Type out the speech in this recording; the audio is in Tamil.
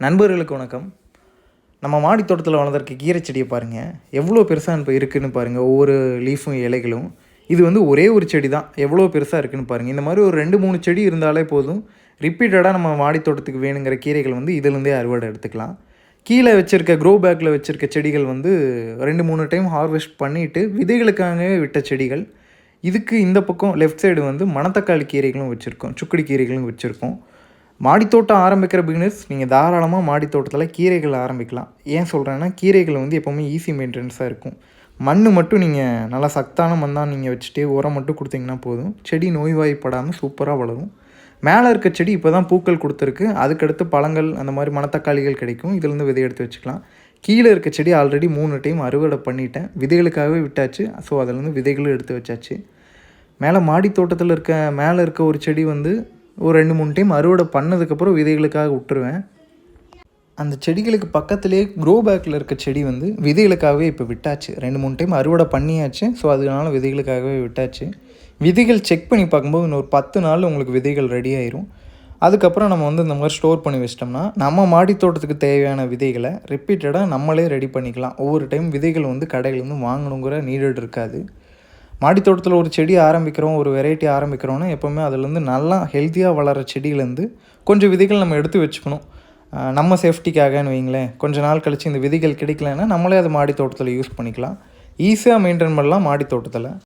நண்பர்களுக்கு வணக்கம். நம்ம மாடி தோட்டத்தில் வளர்ந்துருக்க கீரை செடியை பாருங்கள், எவ்வளோ பெருசாக இப்போ இருக்குதுன்னு பாருங்கள். ஒவ்வொரு லீஃபும் இலைகளும் இது வந்து ஒரே ஒரு செடி தான், எவ்வளோ பெருசாக இருக்குதுன்னு பாருங்கள். இந்த மாதிரி ஒரு 2-3 செடி இருந்தாலே போதும், ரிப்பீட்டடாக நம்ம மாடி தோட்டத்துக்கு வேணுங்கிற கீரைகள் வந்து இதிலேருந்தே அறுவடை எடுத்துக்கலாம். கீழே வச்சுருக்க க்ரோ பேக்கில் வச்சுருக்க செடிகள் வந்து 2-3 டைம் ஹார்வெஸ்ட் பண்ணிவிட்டு விதைகளுக்காகவே விட்ட செடிகள். இதுக்கு இந்த பக்கம் லெஃப்ட் சைடு வந்து மணத்தக்காளி கீரைகளும் வச்சுருக்கோம், சுக்குடி கீரைகளும் வச்சுருக்கோம். மாடித்தோட்டம் ஆரம்பிக்கிற பிகினர்ஸ் நீங்கள் தாராளமாக மாடித்தோட்டத்தில் கீரைகள் ஆரம்பிக்கலாம். ஏன் சொல்கிறேன்னா, கீரைகள் வந்து எப்போவுமே ஈஸி மெயின்டெனன்ஸாக இருக்கும். மண் மட்டும் நீங்கள் நல்லா சத்தான மண்ணாக நீங்கள் வச்சுட்டு உரம் மட்டும் கொடுத்தீங்கன்னா போதும், செடி நோய்வாய்ப்படாமல் சூப்பராக வளரும். மேலே இருக்க செடி இப்போ தான் பூக்கள் கொடுத்துருக்கு, அதுக்கடுத்து பழங்கள் அந்த மாதிரி மணத்தக்காளிகள் கிடைக்கும், இதுலேருந்து விதை எடுத்து வச்சுக்கலாம். கீழே இருக்க செடி ஆல்ரெடி 3 டைம் அறுவடை பண்ணிட்டேன், விதைகளுக்காகவே விட்டாச்சு. ஸோ அதிலேருந்து விதைகளும் எடுத்து வச்சாச்சு. மாடி தோட்டத்தில் மேலே இருக்க ஒரு செடி வந்து ஒரு 2-3 டைம் அறுவடை பண்ணதுக்கப்புறம் விதைகளுக்காக விட்டுருவேன். அந்த செடிகளுக்கு பக்கத்துலேயே க்ரோ பேக்கில் இருக்க செடி வந்து விதைகளுக்காகவே இப்போ விட்டாச்சு. 2-3 டைம் அறுவடை பண்ணியாச்சு. ஸோ அதனால விதைகளுக்காகவே விட்டாச்சு. விதைகள் செக் பண்ணி பார்க்கும்போது இன்னொரு 10 நாள் உங்களுக்கு விதைகள் ரெடி ஆயிரும். அதுக்கப்புறம் நம்ம வந்து இந்த மாதிரி ஸ்டோர் பண்ணி வச்சிட்டோம்னா, நம்ம மாடி தோட்டத்துக்கு தேவையான விதைகளை ரிப்பீட்டடாக நம்மளே ரெடி பண்ணிக்கலாம். ஒவ்வொரு டைம் விதைகள் வந்து கடையிலேருந்து வாங்கணுங்கிற நீடட் இருக்காது. மாடி தோட்டத்தில் ஒரு செடி ஆரம்பிக்கிறோம், ஒரு வெரைட்டி ஆரம்பிக்கிறோன்னா எப்போவுமே அதுலேருந்து நல்லா ஹெல்த்தியாக வளர செடியிலேருந்து கொஞ்சம் விதைகள் நம்ம எடுத்து வச்சுக்கணும். நம்ம சேஃப்டிக்காகன்னு வைங்களேன். கொஞ்சம் நாள் கழித்து இந்த விதைகள் கிடைக்கலன்னா நம்மளே அதை மாடி தோட்டத்தில் யூஸ் பண்ணிக்கலாம். ஈஸியாக மெயின்டைன் பண்ணலாம் மாடி தோட்டத்தில்.